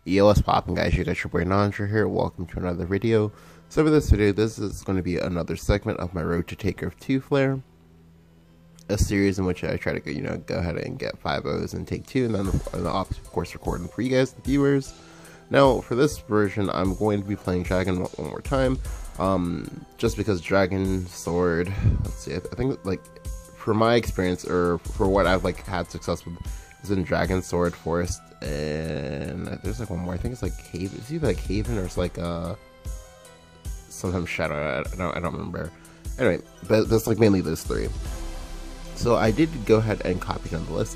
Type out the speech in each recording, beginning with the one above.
Yo, what's poppin', guys? You got your boy Nandra here. Welcome to another video. So for this video, this is going to be another segment of my Road to Taker of 2 flare. A series in which I try to go ahead and get 5-0s and take 2, and then of course recording for you guys, the viewers. Now, for this version, I'm going to be playing Dragon one more time. Just because Dragon Sword, let's see, I think like for my experience, or for what I've had success with, is in Dragon Sword, Forest, and there's like one more. I think it's like Haven. It's either like Haven or it's like sometimes Shadow. I don't remember. Anyway, but there's like mainly those three. So I did go ahead and copy down the list.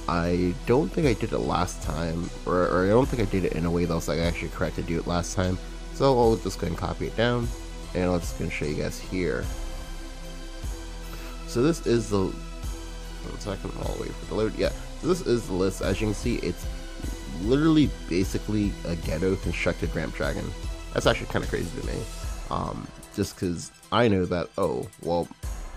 I don't think I did it last time, or I don't think I did it in a way that was like actually correct to do it last time. So I'll just go ahead and copy it down, and I'm just going to show you guys here. So this is the 1 second, I'll wait for the load. Yeah, so this is the list. As you can see, it's literally basically a ghetto constructed ramp dragon. That's actually kind of crazy to me. Just because I know that, oh, well,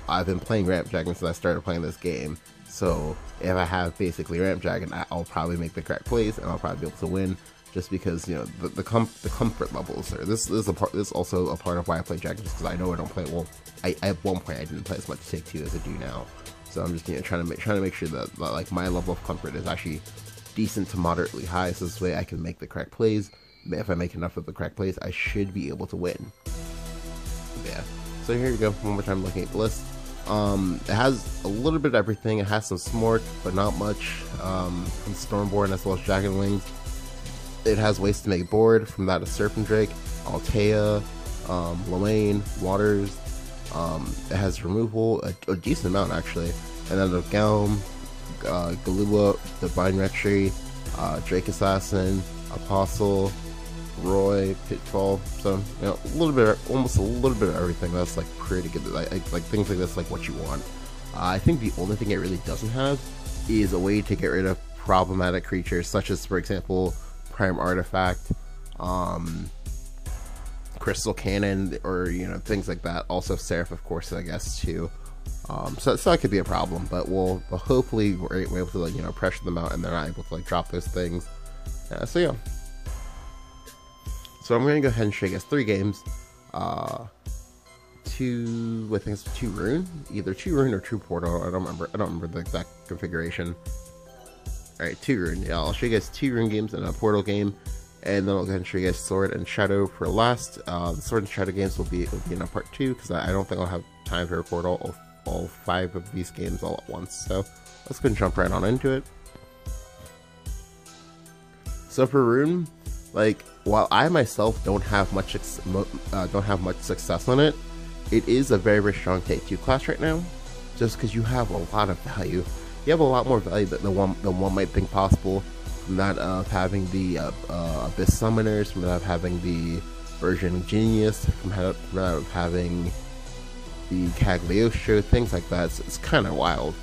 I've been playing ramp dragon since I started playing this game. So if I have basically ramp dragon, I'll probably make the correct plays and I'll probably be able to win. Just because, you know, the comfort levels are. This is also a part of why I play dragon, just because I know I don't play well. At one point I didn't play as much Take 2 as I do now. So I'm just trying to make sure that like my level of comfort is actually decent to moderately high, so this way I can make the correct plays. If I make enough of the correct plays, I should be able to win. Yeah. So here you go. One more time looking at the list. It has a little bit of everything. It has some Smork, but not much. From Stormborn as well as Dragon Wings. It has ways to make board. From that, a Serpent Drake, Altea, Lorraine, Waters. It has removal, a decent amount actually, and then the Galm, Galua, Divine Retry, Drake Assassin, Apostle, Roy, Pitfall. So, you know, almost a little bit of everything. That's like pretty good. Like things like this, like what you want. I think the only thing it really doesn't have is a way to get rid of problematic creatures, such as, for example, Prime Artifact, Crystal Cannon, or things like that. Also Seraph, of course, I guess too. So that could be a problem, but we'll hopefully we're able to pressure them out and they're not able to drop those things. So yeah. So I'm gonna go ahead and show you guys 3 games. I think it's 2 Rune, either 2 Rune or 2 Portal. I don't remember the exact configuration. All right, 2 Rune. Yeah, I'll show you guys 2 Rune games and a Portal game. And then I'll go ahead and show you guys Sword and Shadow for last. The Sword and Shadow games will be in a part 2, because I don't think I'll have time to record all 5 of these games all at once. So let's go and jump right on into it. So for Rune, while I myself don't have much success on it, it is a very, very strong Take 2 class right now. Just because you have a lot of value, you have a lot more value than one might think possible. From that of having the Abyss Summoners, from that of having the Version Genius, from that of having the Cagliostro, things like that. It's kind of wild.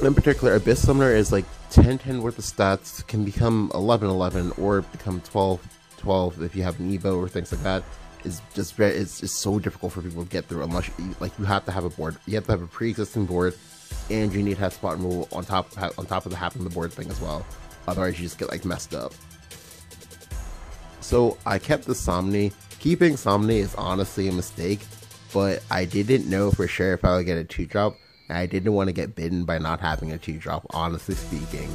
In particular, Abyss Summoner is like 10-10 worth of stats, can become 11-11 or become 12-12 if you have an Evo or things like that. It's just so difficult for people to get through, unless you have to have a board. You have to have a pre-existing board, and you need to have spot removal on top of the happening the board thing as well. Otherwise, you just get messed up. So I kept the Somni. Keeping Somni is honestly a mistake, but I didn't know for sure if I would get a 2-drop, and I didn't want to get bitten by not having a 2-drop. Honestly speaking,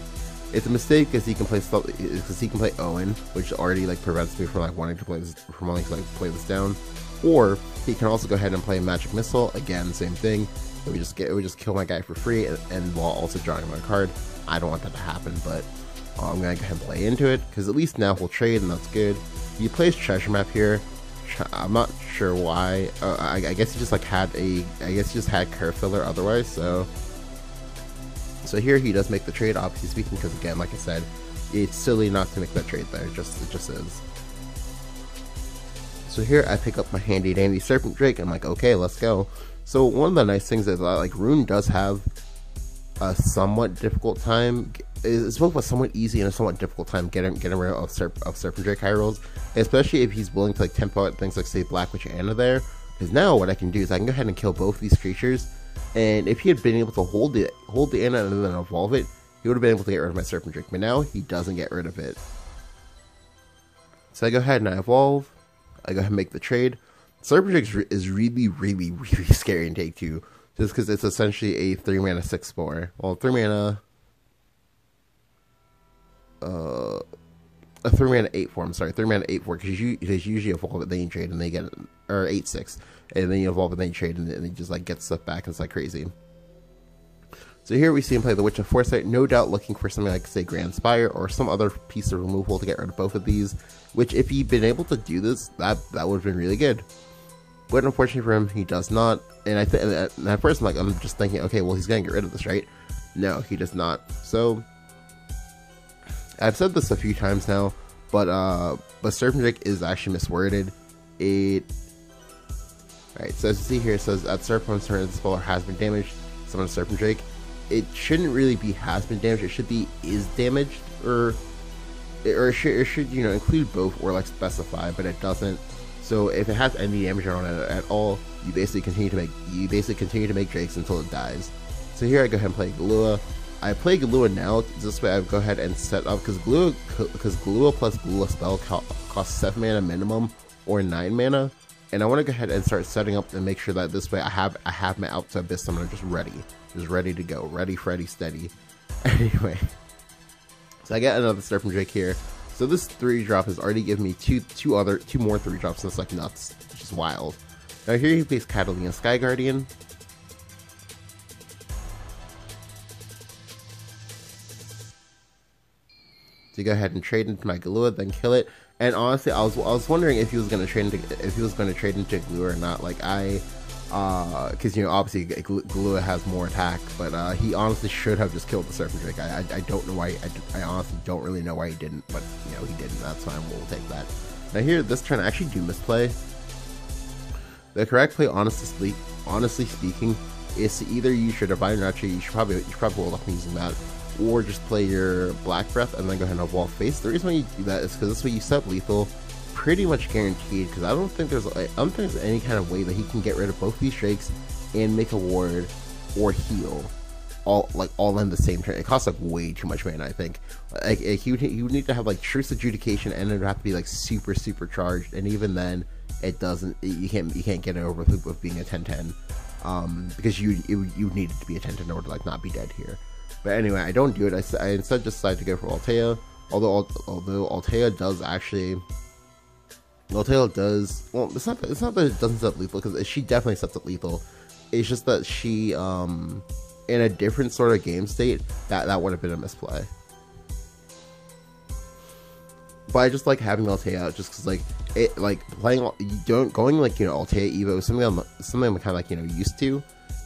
it's a mistake because he can play Owen, which already prevents me from wanting to play this down, or he can also go ahead and play Magic Missile. Again, same thing. It would just kill my guy for free, and while also drawing my card. I don't want that to happen, but I'm gonna go ahead and play into it, because at least now we'll trade, and that's good. He plays Treasure Map here. I'm not sure why. I guess he just had curve filler otherwise. So here he does make the trade, obviously speaking, because again, like I said, it's silly not to make that trade there. It just is. So here I pick up my handy dandy Serpent Drake. I'm like, okay, let's go. So one of the nice things is Rune does have a somewhat difficult time. It's both a somewhat easy and a somewhat difficult time getting rid of Serpent Drake high rolls, especially if he's willing to tempo out things like, say, Black Witch Anna there. Because now what I can do is I can go ahead and kill both these creatures, and if he had been able to hold the Anna and then evolve it, he would have been able to get rid of my Serpent Drake, but now he doesn't get rid of it. So I go ahead and I evolve. I go ahead and make the trade. Serpent Drake is really, really, really scary in Take 2, just because it's essentially a 3 mana 6/4. Well, 3 mana. A 3 mana 8/4. I'm sorry, 3 mana 8/4. Because you usually evolve it, then you trade, and they get, or 8/6, and then you evolve it, then you trade, and they just like get stuff back. And it's like crazy. So here we see him play the Witch of Foresight, no doubt looking for something like, say, Grand Spire or some other piece of removal to get rid of both of these, which if he'd been able to do this, that would have been really good. But unfortunately for him, he does not, and at first I'm just thinking, okay, well, he's going to get rid of this, right? No, he does not. So, I've said this a few times now, but Serpent Drake is actually misworded. Alright, so as you see here, it says, at Serpent's turn, the spell has been damaged, summon a Serpent Drake. It shouldn't really be has been damaged, it should be is damaged, or it should, you know, include both or like specify, but it doesn't. So if it has any damage on it at all, you basically continue to make Drakes until it dies. So here I go ahead and play Galua. I play Galua now, this way I go ahead and set up, because Galua plus Galua spell costs 7 mana minimum, or 9 mana, and I want to go ahead and start setting up and make sure that this way I have my Outside Abyss Summoner just ready to go, ready, Freddy, steady. Anyway, so I get another Serpent Drake here. So this 3-drop has already given me two more 3-drops, and it's like nuts, it's just wild. Now here he plays Catalina Sky Guardian. So you go ahead and trade into my Galua, then kill it. And honestly, I was wondering if he was gonna trade into Galua or not. Like because you know, obviously Galua has more attack, but he honestly should have just killed the Serpent Drake. I don't know why. I honestly don't really know why he didn't, but you know, he didn't. That's fine. We'll take that. Now here, this turn I actually do misplay. The correct play, honestly speaking, is to either use your Divine Retreat. You should probably hold up using that, or just play your Black Breath and then go ahead and evolve Face. The reason why you do that is because this way you set up lethal pretty much guaranteed, because I don't think there's any kind of way that he can get rid of both these Drakes and make a ward or heal all in the same turn. It costs like way too much mana. I think like he would need to have like Truce Adjudication, and it would have to be like super charged, and even then it doesn't. You can't get it over with being a 10/10, because you need it to be a 10/10 in order to like not be dead here. But anyway, I don't do it. I instead just decide to go for Altea. Although Altea does actually. Altea does. Well, it's not that it doesn't set up lethal, because she definitely sets up lethal. It's just that she, in a different sort of game state, that would have been a misplay. But I just like having Altea out, just because like it, like playing, going like, you know, Altea Evo is something I'm kind of like, you know, used to.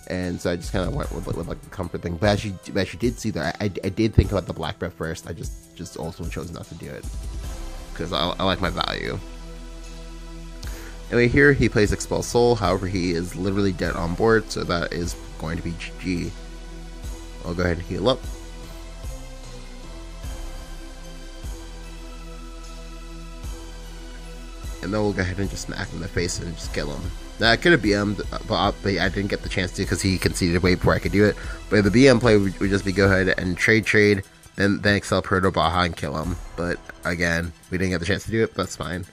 And so I just kind of went with like the comfort thing. But as you did see there, I did think about the Black Breath first. I just also chose not to do it, because I like my value. Anyway, here he plays Expel Soul. However, he is literally dead on board, so that is going to be GG. I'll go ahead and heal up. And then we'll go ahead and just smack him in the face and just kill him. Now, I could have BM'd, but I didn't get the chance to, because he conceded way before I could do it. But the BM play would just be go ahead and trade, then Excel Proto Baja and kill him. But again, we didn't get the chance to do it, but that's fine.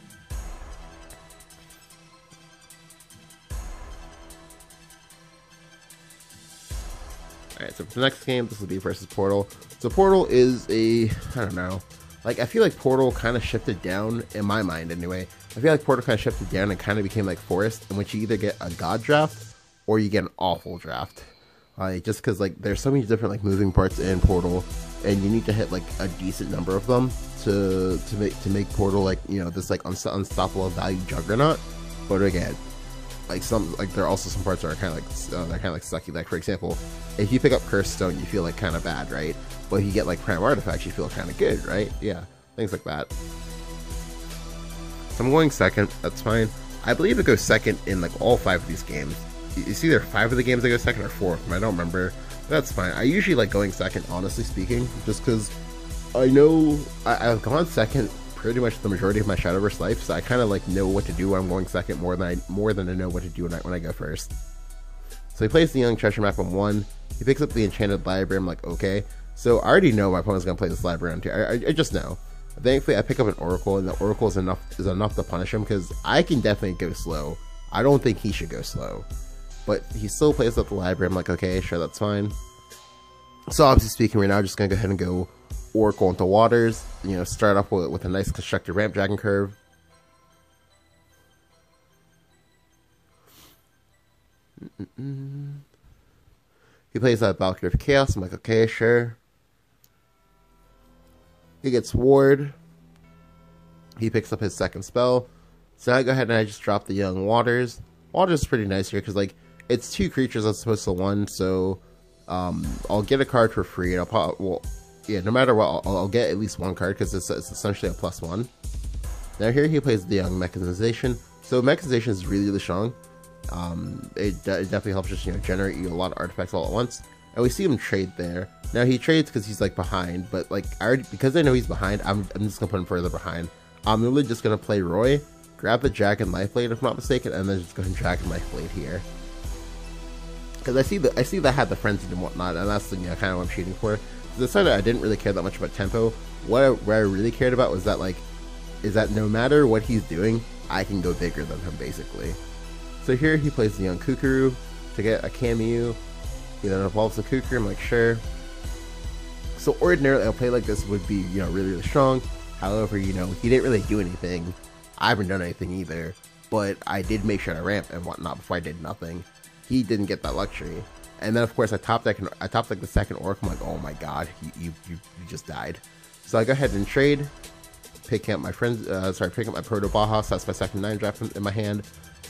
Alright, so for the next game, this will be versus Portal. So Portal is I don't know. Like, I feel like Portal kind of shifted down, in my mind anyway. I feel like Portal kind of shifted down and kind of became like Forest, in which you either get a God draft, or you get an awful draft. Just because, like, there's so many different, like, moving parts in Portal, and you need to hit, like, a decent number of them to make Portal, like, you know, this, like, unstoppable value juggernaut. But again, like, there are also some parts that are kind of like sucky. Like, for example, if you pick up Cursed Stone, you feel like kind of bad, right? But if you get like Prime Artifacts, you feel kind of good, right? Yeah, things like that. So I'm going second. That's fine. I believe it goes second in like all 5 of these games. It's either 5 of the games that go second or 4 of them. I don't remember. That's fine. I usually like going second, honestly speaking, just because I know I've gone second pretty much the majority of my Shadowverse life, so I kind of like know what to do when I'm going second more than I know what to do when I go first. So he plays the Young Treasure Map on 1. He picks up the Enchanted Library. I'm like, okay. So I already know my opponent's gonna play this live round here. I just know. Thankfully, I pick up an Oracle, and the Oracle is enough to punish him because I can definitely go slow. I don't think he should go slow, but he still plays up the library. I'm like, okay, sure, that's fine. So obviously speaking, right now, I'm just gonna go ahead and go Oracle into Waters. You know, start off with a nice constructed Ramp Dragon curve. He plays that Valkyrie of Chaos. I'm like, okay, sure. He gets Ward. He picks up his second spell. So I go ahead and I just drop the Young Waters. Waters is pretty nice here because, like, it's 2 creatures as opposed to 1. So I'll get a card for free. And I'll probably, well, yeah, no matter what, I'll get at least 1 card because it's essentially a +1. Now here he plays the Young Mechanization. So Mechanization is really, really strong. It definitely helps just, you know, generate you a lot of artifacts all at once. And we see him trade there. Now he trades because he's like behind, but like because I know he's behind, I'm just gonna put him further behind. I'm really just gonna play Roy, grab the Dragon Lifelblade if I'm not mistaken, and then just go ahead and Dragon Lifelblade here. Because I see that I had the frenzied and whatnot, and that's, you know, kind of what I'm shooting for. So decided I didn't really care that much about tempo. What I really cared about was that, like, is that no matter what he's doing, I can go bigger than him basically. So here he plays the Young Kukuru to get a cameo. He then evolves the Kukuru. I'm like, sure. So ordinarily a play like this would be, you know, really, really strong. However, you know, he didn't really do anything. I haven't done anything either, but I did make sure to ramp and whatnot before I did nothing. He didn't get that luxury. And then of course I top deck the second Oracle. I'm like, oh my god, you just died. So I go ahead and trade, picking up my picking up my Proto Baja. So that's my second 9 draft in my hand.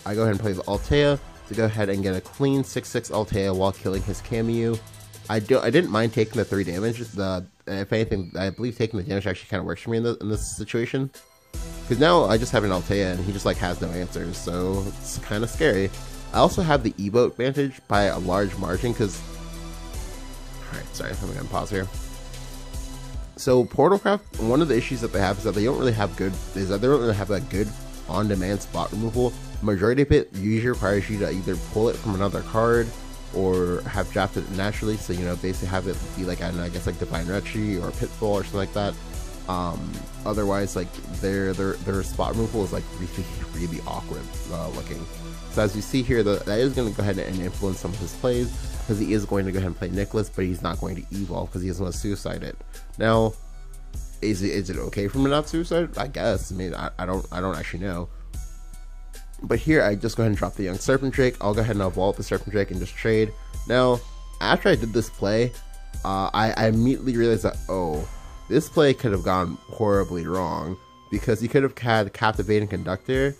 I go ahead and play the Altea to go ahead and get a clean 6/6 Altea while killing his cameo. I didn't mind taking the 3 damage. If anything, I believe taking the damage actually kind of works for me in this situation. Because now I just have an Altea and he just like has no answers, so it's kind of scary. I also have the Evo advantage by a large margin because... Alright, sorry, I'm gonna pause here. So Portalcraft, one of the issues that they have is that they don't really have that good on-demand spot removal. The majority of it usually requires you to either pull it from another card or have drafted it naturally, so, you know, basically have it be like, I don't know, I guess like Divine Retry or Pitfall or something like that. Otherwise, like, their spot removal is like really, really awkward looking. So as you see here, that is going to go ahead and influence some of his plays, because he is going to go ahead and play Nicholas, but he's not going to evolve because he doesn't want to suicide it. Now, is it okay for him to not suicide? I guess. I mean, I don't actually know. But here, I just go ahead and drop the Young Serpent Drake. I'll go ahead and evolve the Serpent Drake and just trade. Now, after I did this play, I immediately realized that, oh, this play could have gone horribly wrong, because he could have had Captivating Conductor,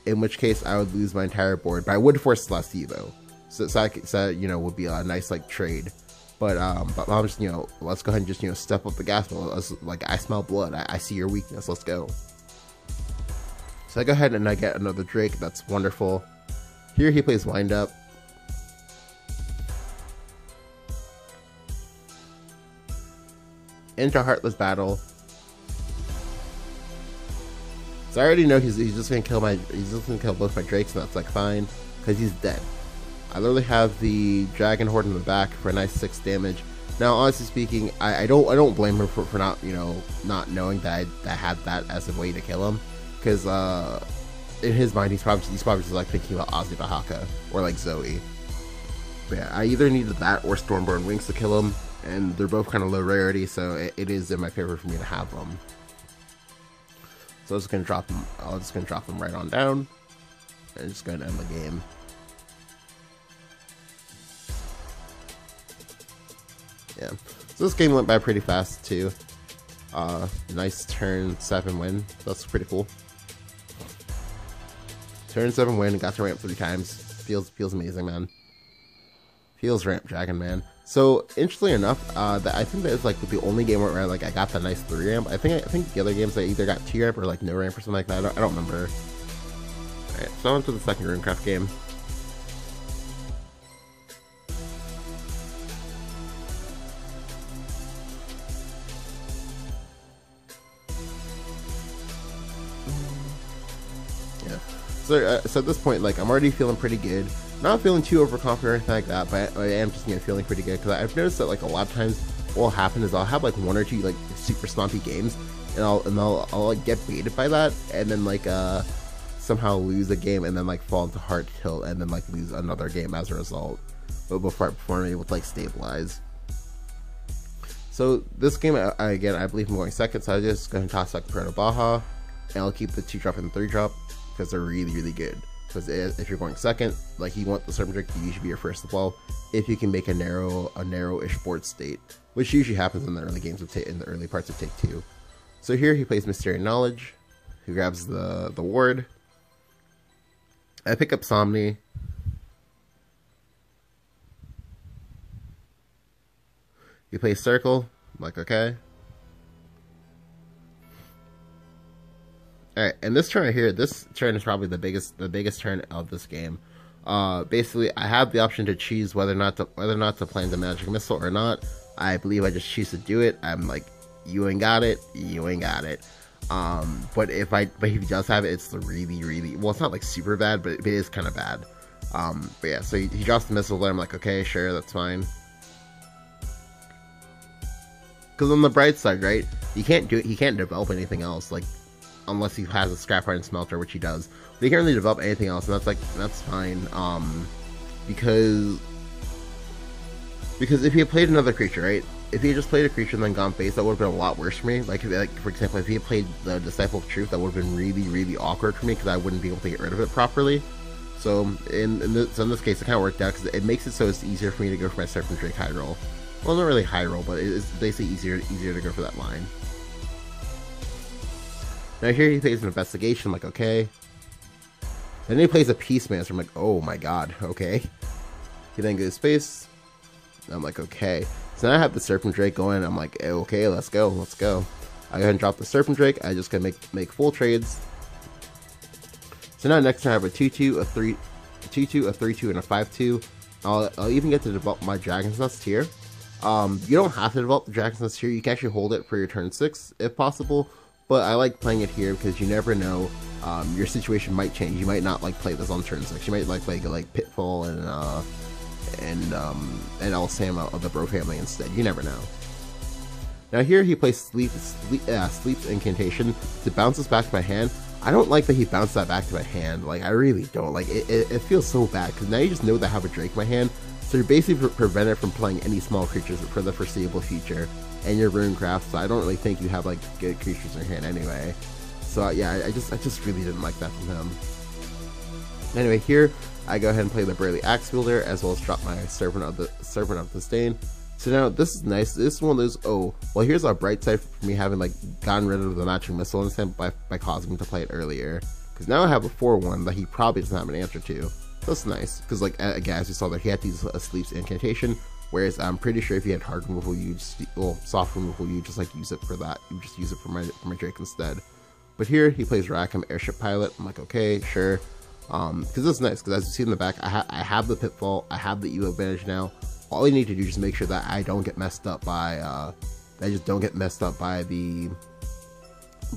in which case I would lose my entire board. But I would force Celestia though, so you know, would be a nice like trade. But I'm just, you know, let's go ahead and just, you know, step up the gas pedal. Like, I smell blood. I see your weakness. Let's go. So I go ahead and I get another Drake. That's wonderful. Here he plays Wind Up. Into Heartless Battle. So I already know he's just gonna kill both my Drakes, and that's like fine, because he's dead. I literally have the Dragon Horde in the back for a nice 6 damage. Now, honestly speaking, I don't blame him for not, you know, not knowing that I had that as a way to kill him, because in his mind he's probably just like thinking about Ozzy Bahaka or like Zoe. But yeah, I either needed that or Stormborn Wings to kill him, and they're both kind of low rarity, so it is in my favor for me to have them. So I'm just gonna drop them. I'm just gonna drop them right on down, and just gonna end the game. Yeah. So this game went by pretty fast too. Nice turn 7 win. That's pretty cool. Turn 7 win. Got to ramp 3 times. Feels amazing, man. Feels Ramp Dragon, man. So interestingly enough, I think that is like the only game where like I got the nice 3 ramp. I think the other games I either got 2 ramp or like no ramp or something like that. I don't remember. All right, so on to the second Runecraft game. Yeah. So at this point, like, I'm already feeling pretty good. Not feeling too overconfident or anything like that, but I am just, you know, feeling pretty good, because I've noticed that like a lot of times what'll happen is I'll have like one or two like super stompy games, and I'll like get baited by that, and then like somehow lose a game, and then like fall into hard tilt, and then like lose another game as a result. But before I'm able to like stabilize. So this game, again, I believe I'm going second, so I just go ahead and toss second Proto Baja, and I'll keep the 2-drop and the 3-drop because they're really good. Because if you're going second, like you want the Serpent Drake to usually be your first of all, if you can make a narrow-ish board state, which usually happens in the early games in the early parts of Take 2. So here he plays Mysterious Knowledge, who grabs the ward. I pick up Somni. He plays Circle. I'm like, okay. Alright, and this turn right here, this turn is probably the biggest turn of this game. Basically, I have the option to choose whether or not to play the Magic Missile or not. I believe I just choose to do it. I'm like, you ain't got it, you ain't got it. But if he does have it, it's really, well, it's not like super bad, but it is kind of bad. But yeah, so he drops the missile there. I'm like, okay, sure, that's fine. Because on the bright side, right, he can't develop anything else, like, unless he has a scrap iron smelter, which he does. But he can't really develop anything else, and that's fine. Because if he had played another creature, right, if he had just played a creature and then gone face, that would have been a lot worse for me. Like for example, if he had played the Disciple of Truth, that would have been really awkward for me because I wouldn't be able to get rid of it properly. So in this case, it kind of worked out because it makes it so it's easier for me to go for my Serpent Drake high roll. Well, not really high roll, but it's basically easier to go for that line. Now here he plays an Investigation, I'm like, okay. Then he plays a Peacemaster, I'm like, oh my god, okay. He then goes space. I'm like, okay. So now I have the Serpent Drake going, I'm like, okay, let's go. I go ahead and drop the Serpent Drake, I just gonna make full trades. So now next turn I have a 2-2, a 3-2, a 3-2, and a 5-2. I'll even get to develop my Dragon's Nest here. You don't have to develop the Dragon's Nest here, you can actually hold it for your turn 6 if possible. But I like playing it here because you never know, your situation might change. You might not like play this on turn 6. You might like play like Pitfall and Elsama of the Bro family instead. You never know. Now here he plays Sleep's Incantation to bounce this back to my hand. I don't like that he bounced that back to my hand. Like, I really don't. Like, it feels so bad because now you just know that I have a Drake in my hand. So you're basically prevented from playing any small creatures for the foreseeable future. And your Runecraft, so I don't really think you have like good creatures in your hand anyway. So yeah, I just really didn't like that from him. Anyway, here I go ahead and play the Burly Axe Wielder as well as drop my Serpent of Disdain. So now this is nice. This is one of those, oh, well, here's our bright side for me having like gotten rid of the Magic Missile in his hand by causing him to play it earlier. Because now I have a 4-1 that he probably doesn't have an answer to. That's nice, because like again, as you saw there, he had to use a Sleep's Incantation. Whereas I'm pretty sure if you had hard removal, soft removal, you just like use it for that. You just use it for my Drake instead. But here he plays Rackham Airship Pilot. I'm like, okay, sure. Because this is nice. Because as you see in the back, I have the Pitfall. I have the EVO advantage now. All I need to do is just make sure that I don't get messed up by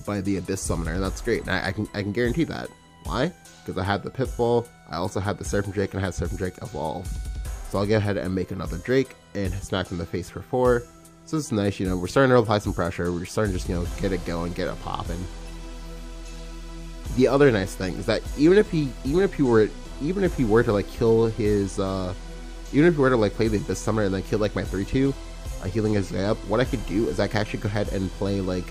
the Abyss Summoner, and that's great. And I can guarantee that. Why? Because I have the Pitfall. I also have the Serpent Drake, and I have Serpent Drake Evolve. So I'll go ahead and make another Drake and smack him in the face for 4. So it's nice, you know, we're starting to apply some pressure. We're starting to just, you know, get it going, get it popping. The other nice thing is that even if he were to like kill his even if he were to like play the Abyss Summoner and then kill like my 3-2, healing his way up, what I could do is I can actually go ahead and play like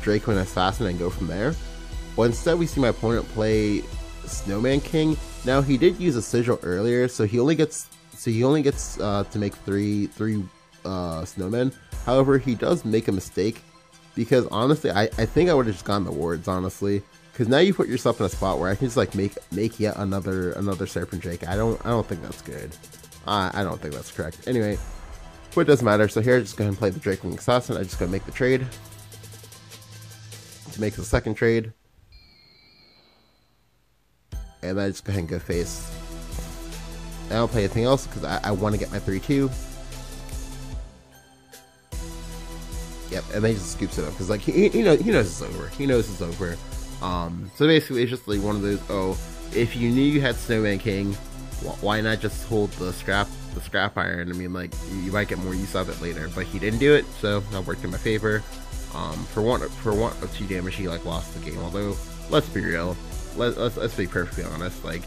Draco and Assassin and go from there. But instead we see my opponent play Snowman King. Now he did use a sigil earlier, so he only gets to make three snowmen. However, he does make a mistake because honestly, I think I would have just gotten the wards, honestly. Because now you put yourself in a spot where I can just like make yet another Serpent Drake. I don't think that's good. I don't think that's correct. Anyway, but it doesn't matter. So here, just go ahead and play the Drake Wing Assassin. I just gotta make the trade to make the second trade. And then I just go ahead and go face. I don't play anything else because I want to get my 3-2. Yep, and then he just scoops it up because like he knows it's over. He knows it's over. So basically it's just like one of those, oh, if you knew you had Snowman King, why not just hold the scrap iron? I mean, like, you might get more use of it later, but he didn't do it, so that worked in my favor. For one or two damage, he like lost the game. Although, let's be real, let's be perfectly honest, like,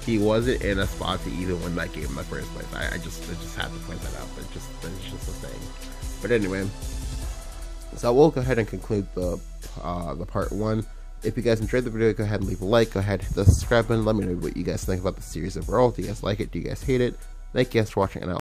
he wasn't in a spot to even win that game in the first place. I just had to point that out. That's just a thing. But anyway, so we'll go ahead and conclude the part 1. If you guys enjoyed the video, go ahead and leave a like. Go ahead and hit the subscribe button. Let me know what you guys think about the series overall. Do you guys like it? Do you guys hate it? Thank you guys for watching, and I'll